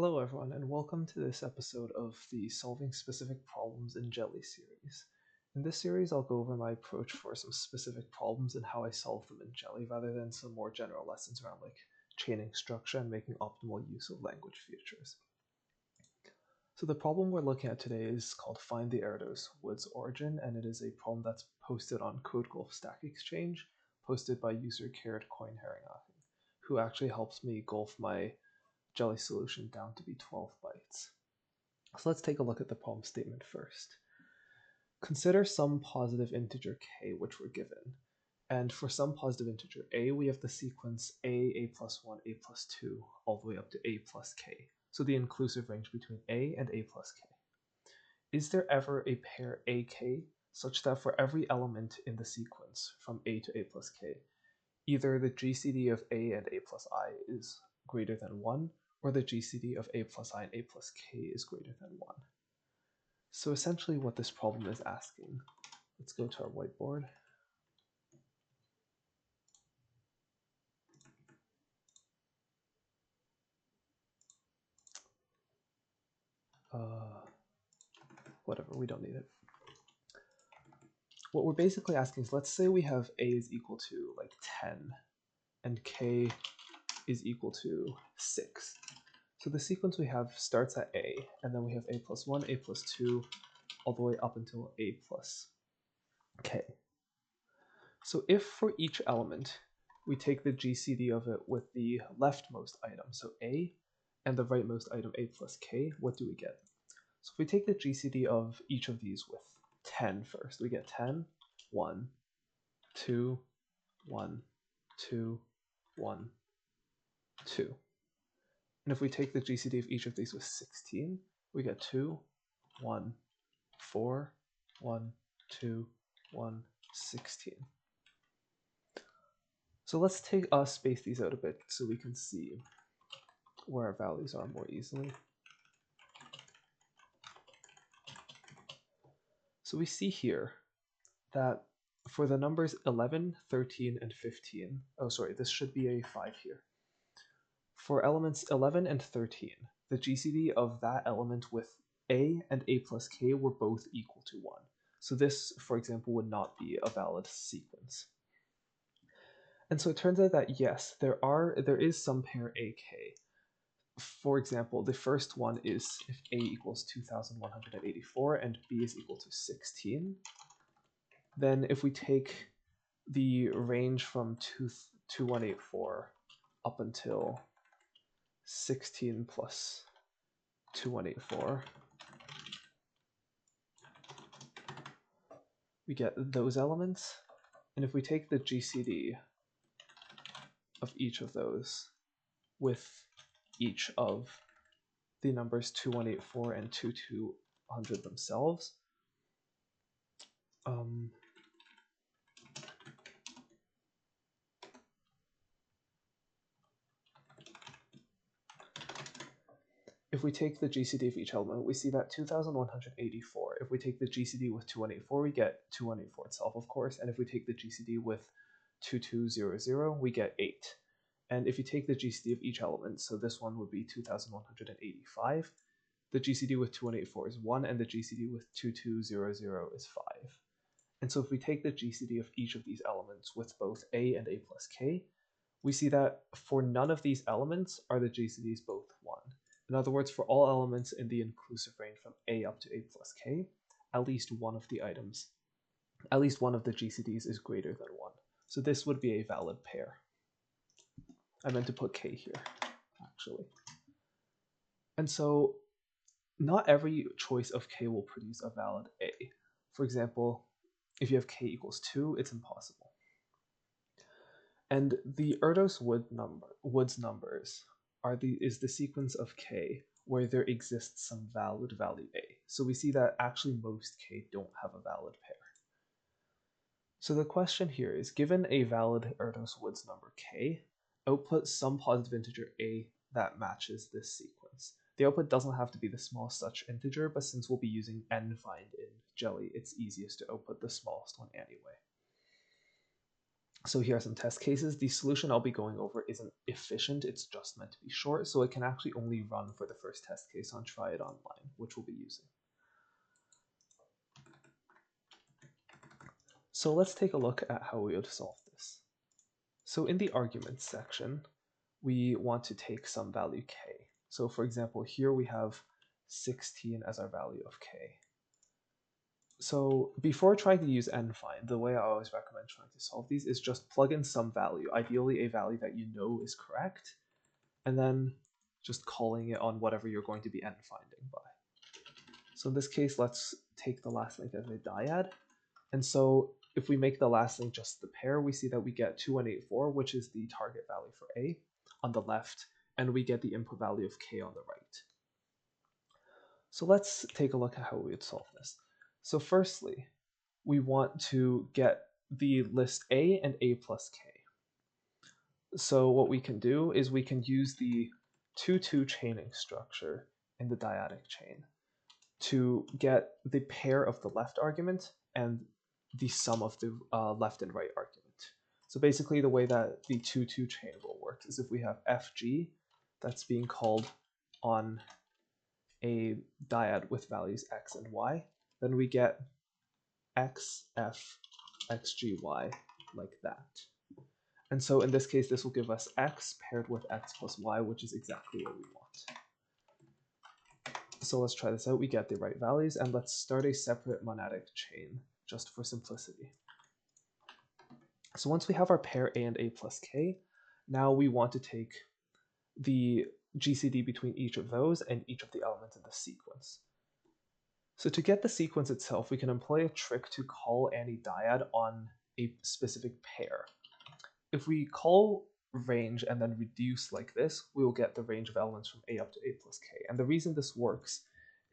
Hello everyone and welcome to this episode of the Solving Specific Problems in Jelly series. In this series I'll go over my approach for some specific problems and how I solve them in Jelly rather than some more general lessons around like chaining structure and making optimal use of language features. So the problem we're looking at today is called Find the Erdős Woods Origin, and it is a problem that's posted on CodeGolf Stack Exchange, posted by user Carrot Coin Herringachen, who actually helps me golf my Jelly solution down to be 12 bytes. So let's take a look at the problem statement first. Consider some positive integer k which we're given. And for some positive integer a, we have the sequence a plus 1, a plus 2, all the way up to a plus k. So the inclusive range between a and a plus k. Is there ever a pair ak such that for every element in the sequence from a to a plus k, either the GCD of a and a plus I is greater than 1, or the GCD of a plus I and a plus k is greater than 1. So essentially what this problem is asking, let's go to our whiteboard. Whatever, we don't need it. What we're basically asking is, let's say we have a is equal to like 10 and k is equal to 6. So the sequence we have starts at a, and then we have a plus 1, a plus 2, all the way up until a plus k. So if for each element we take the GCD of it with the leftmost item, so a, and the rightmost item a plus k, what do we get? So if we take the GCD of each of these with 10 first, we get 10, 1, 2, 1, 2, 1, 2. And if we take the GCD of each of these with 16, we get 2, 1, 4, 1, 2, 1, 16. So let's space these out a bit so we can see where our values are more easily. So we see here that for the numbers 11, 13, and 15, oh sorry, this should be a 5 here. For elements 11 and 13, the GCD of that element with a and a plus k were both equal to 1. So this, for example, would not be a valid sequence. And so it turns out that yes, there is some pair ak. For example, the first one is if a equals 2184 and b is equal to 16, then if we take the range from 2184 up until 16 plus 2184, we get those elements. And if we take the GCD of each of those with each of the numbers 2184 and 2200 themselves, if we take the GCD of each element, we see that 2184. If we take the GCD with 2184, we get 2184 itself, of course. And if we take the GCD with 2200, we get 8. And if you take the GCD of each element, so this one would be 2185, the GCD with 2184 is 1, and the GCD with 2200 is 5. And so if we take the GCD of each of these elements with both a and a plus k, we see that for none of these elements are the GCDs both 1. In other words, for all elements in the inclusive range from a up to a plus k, at least one of the GCDs is greater than 1. So this would be a valid pair. I meant to put k here, actually. And so not every choice of k will produce a valid a. For example, if you have k equals 2, it's impossible. And the Erdős Woods numbers is the sequence of k where there exists some valid value a. So we see that actually most k don't have a valid pair. So the question here is, given a valid Erdős Woods number k, output some positive integer a that matches this sequence. The output doesn't have to be the smallest such integer, but since we'll be using nfind in Jelly, it's easiest to output the smallest one anyway. So here are some test cases. The solution I'll be going over isn't efficient, it's just meant to be short, so it can actually only run for the first test case on Try It Online, which we'll be using. So let's take a look at how we would solve this. So in the arguments section, we want to take some value k. So for example, here we have 16 as our value of k. So before trying to use nfind, the way I always recommend trying to solve these is just plug in some value, ideally a value that you know is correct, and then just calling it on whatever you're going to be nfinding by. So in this case, let's take the last link as a dyad. And so if we make the last link just the pair, we see that we get 2184, which is the target value for A on the left, and we get the input value of k on the right. So let's take a look at how we would solve this. So firstly, we want to get the list A and A plus k. So what we can do is we can use the 2-2 chaining structure in the dyadic chain to get the pair of the left argument and the sum of the left and right argument. So basically the way that the 2-2 chain will work is if we have fg that's being called on a dyad with values x and y, then we get x, f, xg, y like that. And so in this case, this will give us x paired with x plus y, which is exactly what we want. So let's try this out. We get the right values, and let's start a separate monadic chain just for simplicity. So once we have our pair A and A plus k, now we want to take the GCD between each of those and each of the elements in the sequence. So to get the sequence itself, we can employ a trick to call any dyad on a specific pair. If we call range and then reduce like this, we will get the range of elements from A up to A plus k. And the reason this works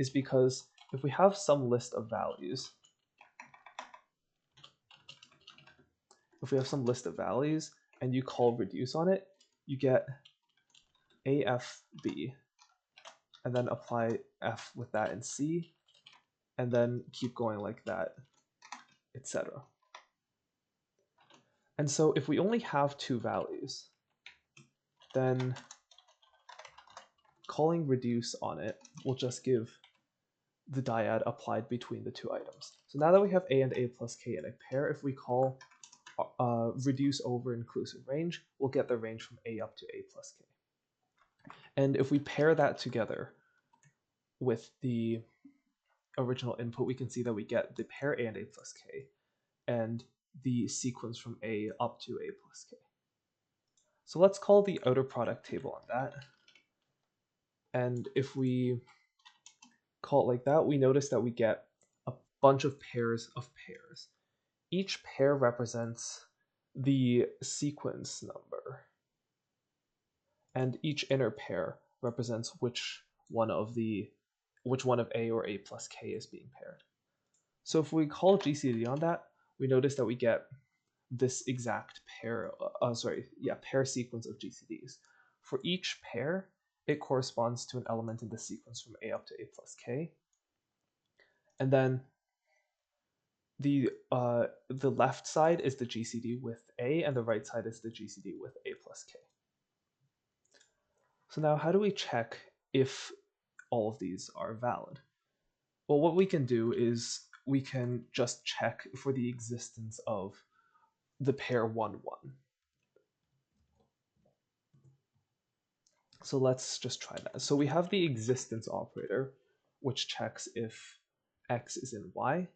is because if we have some list of values, and you call reduce on it, you get AFB, and then apply F with that in C, and then keep going like that, etc. And so if we only have two values, then calling reduce on it will just give the dyad applied between the two items. So now that we have A and A plus k in a pair, if we call reduce over inclusive range, we'll get the range from A up to A plus k. And if we pair that together with the original input, we can see that we get the pair A and A plus k and the sequence from A up to A plus k. So let's call the outer product table on that. And if we call it like that, we notice that we get a bunch of pairs of pairs. Each pair represents the sequence number, and each inner pair represents which one of A or A plus k is being paired. So if we call GCD on that, we notice that we get this exact pair, pair sequence of GCDs. For each pair, it corresponds to an element in the sequence from A up to A plus k. And then the left side is the GCD with A, and the right side is the GCD with A plus k. So now how do we check if all of these are valid? Well, what we can do is we can just check for the existence of the pair 1, 1. So let's just try that. So we have the existence operator, which checks if x is in y.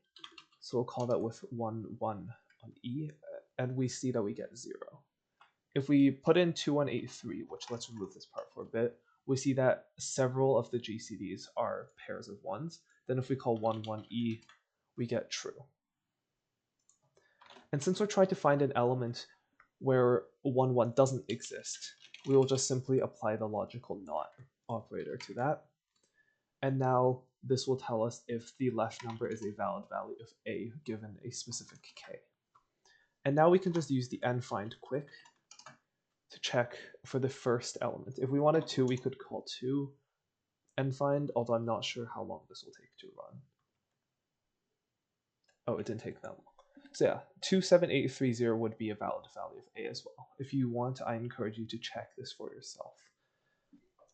So we'll call that with 1, 1 on E, and we see that we get 0. If we put in 2183, which let's remove this part for a bit, we see that several of the GCDs are pairs of 1s. Then if we call 1, 1E, we get true. And since we're trying to find an element where 1, 1 doesn't exist, we will just simply apply the logical not operator to that. And now this will tell us if the left number is a valid value of A given a specific k. And now we can just use the nfind quick to check for the first element. If we wanted to, we could call 2 nfind, although I'm not sure how long this will take to run. Oh, it didn't take that long. So yeah, 27830 would be a valid value of a as well. If you want, I encourage you to check this for yourself.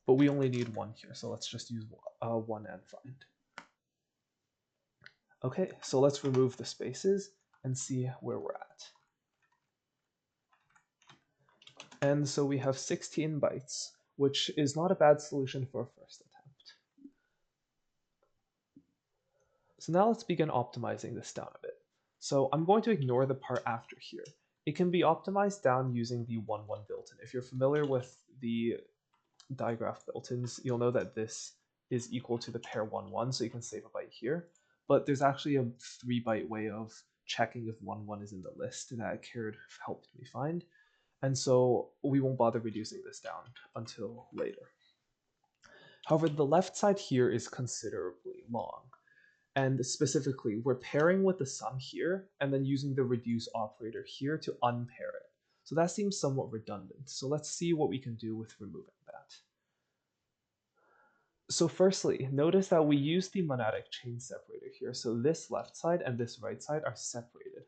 But we only need one here, so let's just use one and find. Okay, so let's remove the spaces and see where we're at. And so we have 16 bytes, which is not a bad solution for a first attempt. So now let's begin optimizing this down a bit. So I'm going to ignore the part after here. It can be optimized down using the 1-1 built-in. If you're familiar with the digraph built-ins, you'll know that this is equal to the pair 1-1, so you can save a byte here. But there's actually a 3-byte way of checking if 1-1 is in the list that Caird helped me find. And so we won't bother reducing this down until later. However, the left side here is considerably long. And specifically, we're pairing with the sum here and then using the reduce operator here to unpair it. So that seems somewhat redundant. So let's see what we can do with removing that. So firstly, notice that we use the monadic chain separator here. So this left side and this right side are separated.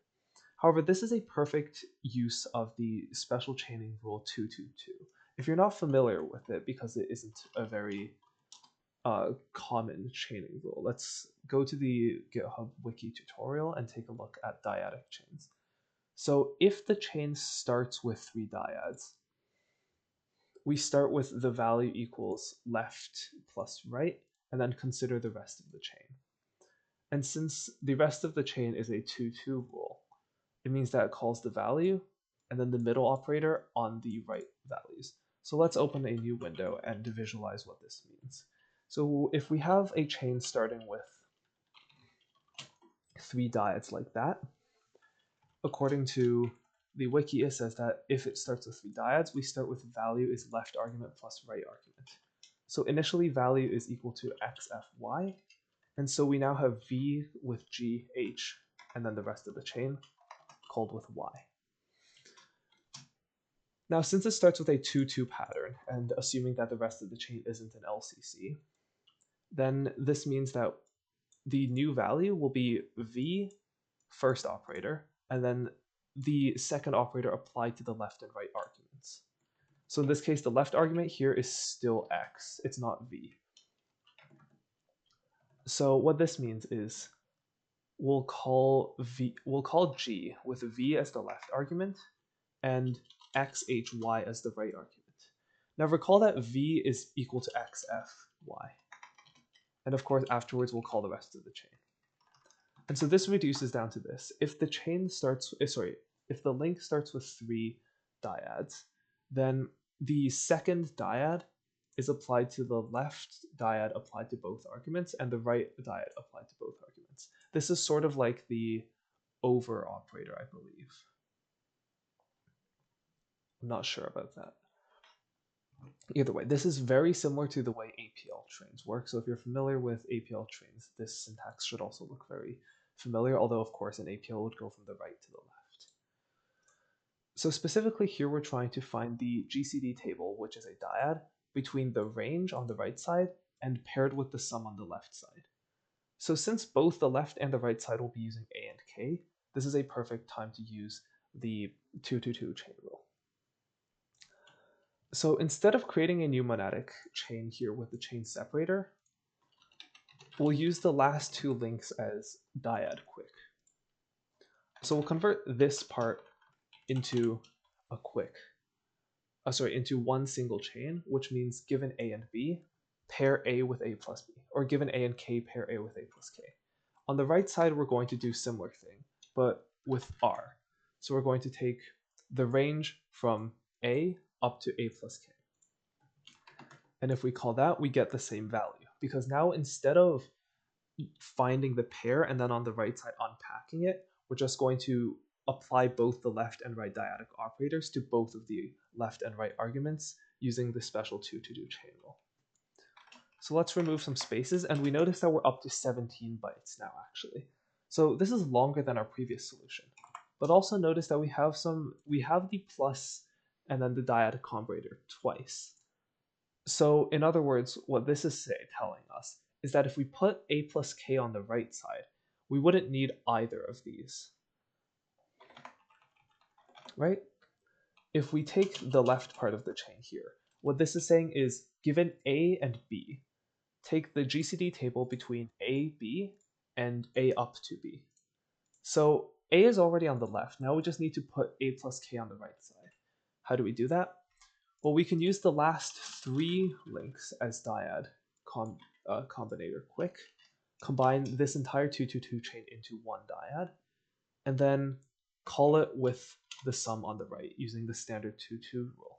However, this is a perfect use of the special chaining rule 222. If you're not familiar with it, because it isn't a very common chaining rule, let's go to the GitHub wiki tutorial and take a look at dyadic chains. So if the chain starts with 3 dyads, we start with the value equals left plus right, and then consider the rest of the chain. And since the rest of the chain is a 2-2 rule, it means that it calls the value and then the middle operator on the right values. So let's open a new window and visualize what this means. So if we have a chain starting with 3 dyads like that, according to the wiki, it says that if it starts with 3 dyads, we start with value is left argument plus right argument. So initially value is equal to xfy, and so we now have v with g, h, and then the rest of the chain called with y. Now, since it starts with a 2-2 pattern, and assuming that the rest of the chain isn't an LCC, then this means that the new value will be v first operator, and then the second operator applied to the left and right arguments. So in this case, the left argument here is still x, it's not v. So what this means is we'll call g with v as the left argument and xhy as the right argument. Now recall that v is equal to xfy. And of course, afterwards, we'll call the rest of the chain. And so this reduces down to this. If the chain starts, if the link starts with 3 dyads, then the second dyad is applied to the left dyad applied to both arguments and the right dyad applied to both arguments. This is sort of like the over operator, I believe. I'm not sure about that. Either way, this is very similar to the way APL trains work. So if you're familiar with APL trains, this syntax should also look very familiar, although of course an APL would go from the right to the left. So specifically here, we're trying to find the GCD table, which is a dyad, between the range on the right side and paired with the sum on the left side. So since both the left and the right side will be using A and K, this is a perfect time to use the 2-2 chain rule. So instead of creating a new monadic chain here with the chain separator, we'll use the last 2 links as dyad quick. So we'll convert this part into a quick, into one single chain, which means given A and B, pair A with A plus B, or given A and K, pair A with A plus K. On the right side, we're going to do similar thing, but with R. So we're going to take the range from A up to A plus K. And if we call that, we get the same value, because now instead of finding the pair and then on the right side unpacking it, we're just going to apply both the left and right dyadic operators to both of the left and right arguments using the special 2-2 chain rule. So let's remove some spaces, and we notice that we're up to 17 bytes now, actually. So this is longer than our previous solution. But also notice that we have the plus and then the dyadic comparator twice. So in other words, what this is telling us is that if we put A plus K on the right side, we wouldn't need either of these. right? If we take the left part of the chain here, what this is saying is given A and B, take the GCD table between A, B, and A up to B. So A is already on the left. Now we just need to put A plus K on the right side. How do we do that? Well, we can use the last 3 links as dyad combinator quick, combine this entire 2, 2, 2 chain into one dyad, and then call it with the sum on the right using the standard 2, 2 rule.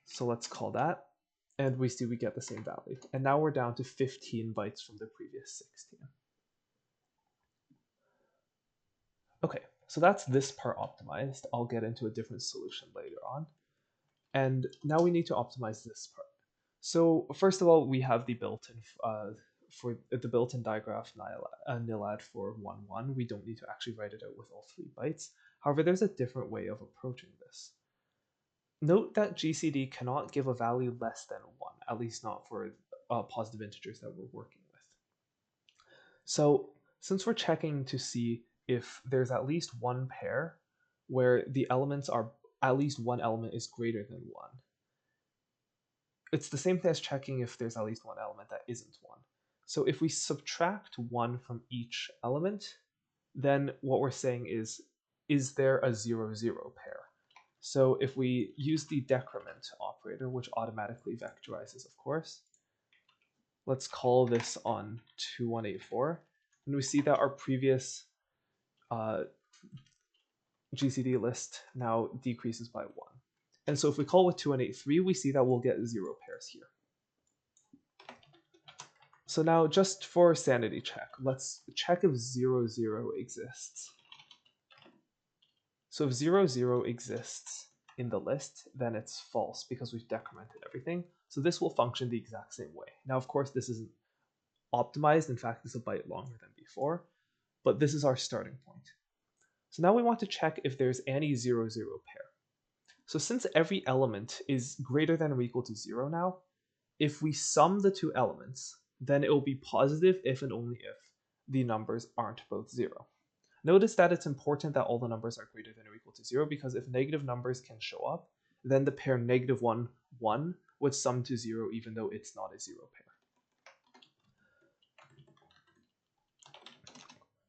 So let's call that, and we see we get the same value. And now we're down to 15 bytes from the previous 16. Okay, so that's this part optimized. I'll get into a different solution later on. And now we need to optimize this part. So first of all, we have the built-in for the built-in digraph nilad for 1, 1. We don't need to actually write it out with all 3 bytes. However, there's a different way of approaching this. Note that GCD cannot give a value less than 1, at least not for positive integers that we're working with. So since we're checking to see if there's at least one pair where the elements are at least one element is greater than 1, it's the same thing as checking if there's at least one element that isn't 1. So if we subtract 1 from each element, then what we're saying is there a 0, 0 pair? So if we use the decrement operator, which automatically vectorizes, of course, let's call this on 2184, and we see that our previous GCD list now decreases by 1. And so if we call with 2183, we see that we'll get 0 pairs here. So now just for sanity check, let's check if 0, 0 exists. So if 0, 0 exists in the list, then it's false because we've decremented everything. So this will function the exact same way. Now, of course, this isn't optimized. In fact, it's a byte longer than before, but this is our starting point. So now we want to check if there's any 0, 0 pair. So since every element is greater than or equal to 0 now, if we sum the 2 elements, then it will be positive if and only if the numbers aren't both 0. Notice that it's important that all the numbers are greater than or equal to 0, because if negative numbers can show up, then the pair -1, 1 would sum to 0 even though it's not a 0 pair.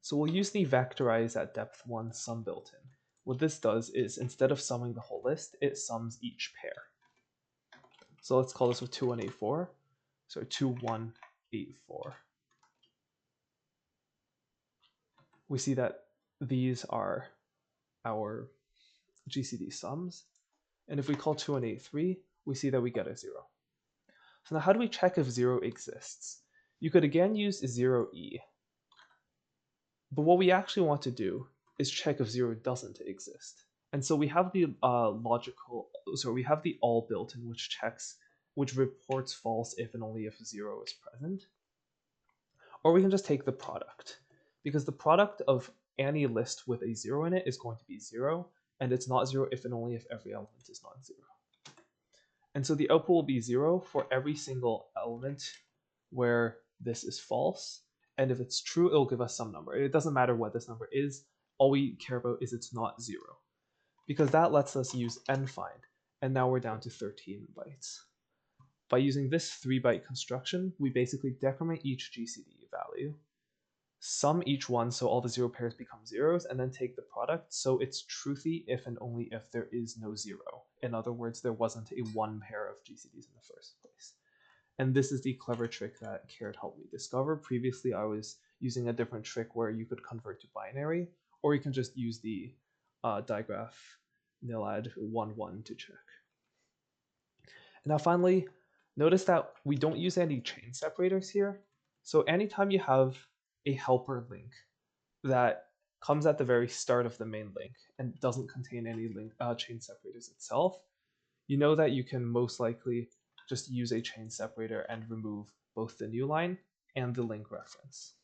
So we'll use the vectorize at depth 1 sum built-in. What this does is instead of summing the whole list, it sums each pair. So let's call this with 2184. So 2184. We see that these are our GCD sums. And if we call 2183, we see that we get a 0. So now how do we check if 0 exists? You could again use 0e. But what we actually want to do is check if 0 doesn't exist. And so we have the we have the all built-in, which reports false if and only if 0 is present. Or we can just take the product, because the product of any list with a 0 in it is going to be 0, and it's not 0 if and only if every element is not 0. And so the output will be 0 for every single element where this is false, and if it's true, it'll give us some number. It doesn't matter what this number is, all we care about is it's not 0, because that lets us use nfind, and now we're down to 13 bytes. By using this 3-byte construction, we basically decrement each GCD value, sum each one so all the 0 pairs become zeros, and then take the product so it's truthy if and only if there is no 0. In other words, there wasn't a 1 pair of GCDs in the first place. And this is the clever trick that Carrot helped me discover. Previously, I was using a different trick where you could convert to binary, or you can just use the digraph nilad 1, 1 to check. And now finally, notice that we don't use any chain separators here. So anytime you have a helper link that comes at the very start of the main link and doesn't contain any chain separators itself, you know that you can most likely just use a chain separator and remove both the new line and the link reference.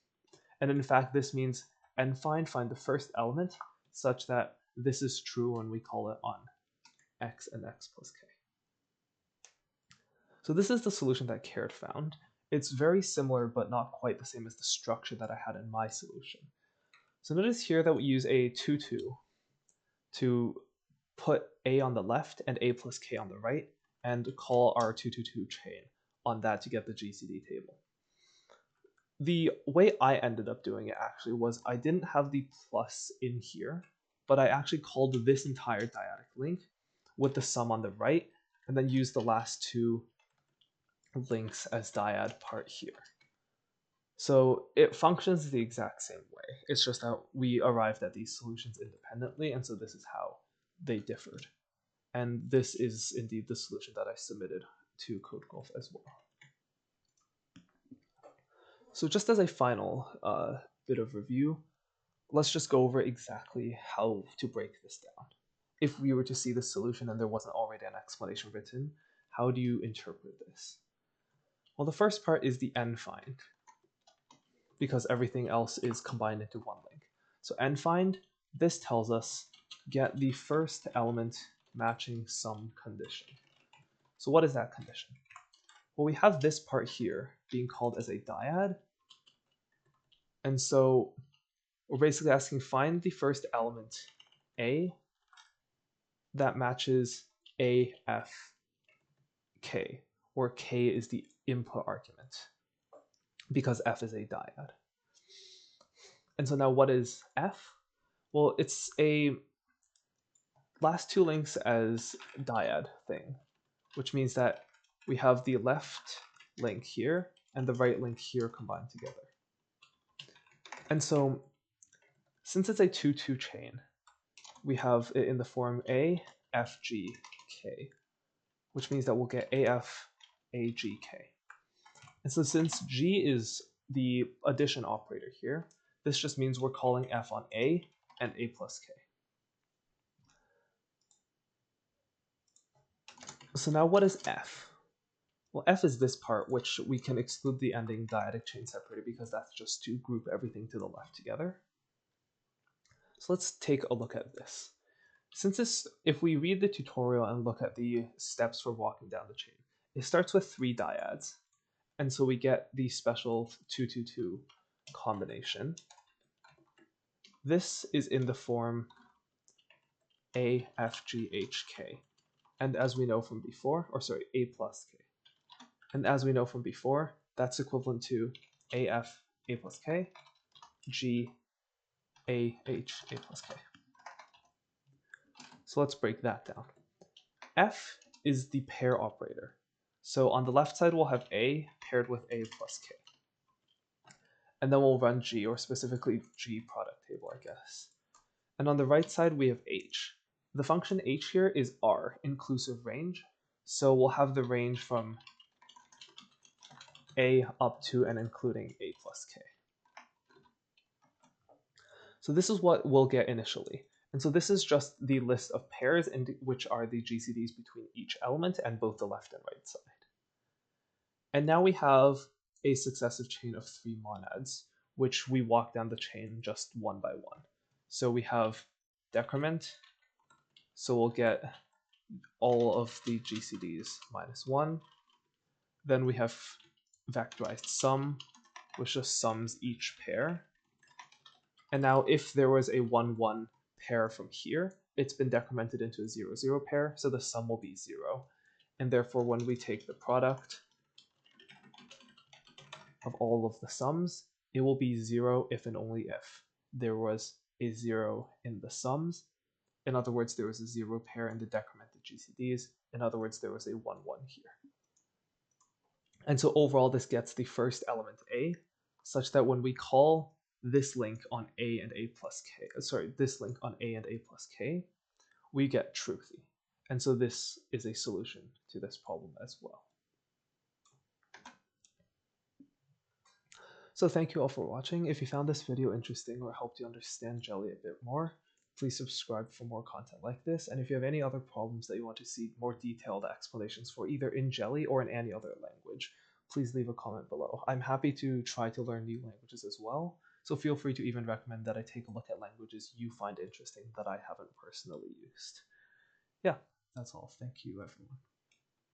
And in fact, this means nfind, find the first element such that this is true when we call it on x and x plus k. So this is the solution that Carrot found. It's very similar, but not quite the same as the structure that I had in my solution. So notice here that we use a 2, 2 to put A on the left and A plus K on the right, and call our 222 chain on that to get the GCD table. The way I ended up doing it actually was I didn't have the plus in here, but I actually called this entire dyadic link with the sum on the right, and then used the last two links as dyad part here. So it functions the exact same way. It's just that we arrived at these solutions independently, and so this is how they differed. And this is indeed the solution that I submitted to CodeGolf as well. So just as a final bit of review, let's just go over exactly how to break this down. If we were to see the solution and there wasn't already an explanation written, how do you interpret this? Well, the first part is the n-find, because everything else is combined into one link. So n-find, this tells us get the first element matching some condition. So what is that condition? Well, we have this part here being called as a dyad. And so we're basically asking find the first element A that matches A, F, K, where K is the input argument because F is a dyad. And so now what is F? Well, it's a last two links as dyad thing, which means that we have the left link here and the right link here combined together. And so since it's a 2-2 chain, we have it in the form A, F, G, K, which means that we'll get AF, AG, K. And so since G is the addition operator here, this just means we're calling F on A and A plus K. So now what is F? Well, F is this part, which we can exclude the ending dyadic chain separator because that's just to group everything to the left together. So let's take a look at this. Since this, if we read the tutorial and look at the steps for walking down the chain, it starts with 3 dyads. And so we get the special 2-2-2 combination. This is in the form A, F, G, H, K. And as we know from before, or sorry, A plus K. And as we know from before, that's equivalent to AF, A plus K, G, A, H, A plus K. So let's break that down. F is the pair operator. So on the left side, we'll have A paired with A plus K. And then we'll run G, or specifically G product table, I guess. And on the right side, we have H. The function H here is R, inclusive range. So we'll have the range from A up to and including A plus K. So this is what we'll get initially. And so this is just the list of pairs, which are the GCDs between each element and both the left and right side. And now we have a successive chain of 3 monads, which we walk down the chain just one by one. So we have decrement, so we'll get all of the GCDs minus 1. Then we have vectorized sum, which just sums each pair. And now if there was a 1-1 pair from here, it's been decremented into a 0-0 pair, so the sum will be 0. And therefore, when we take the product of all of the sums, it will be 0 if and only if there was a 0 in the sums. In other words, there was a 0 pair in the decremented GCDs. In other words, there was a 1-1 here. And so overall, this gets the first element A, such that when we call this link on A and A plus K, this link on A and A plus K, we get truthy. And so this is a solution to this problem as well. So thank you all for watching. If you found this video interesting or helped you understand Jelly a bit more, please subscribe for more content like this. And if you have any other problems that you want to see more detailed explanations for either in Jelly or in any other language, please leave a comment below. I'm happy to try to learn new languages as well. So feel free to even recommend that I take a look at languages you find interesting that I haven't personally used. Yeah, that's all. Thank you, everyone.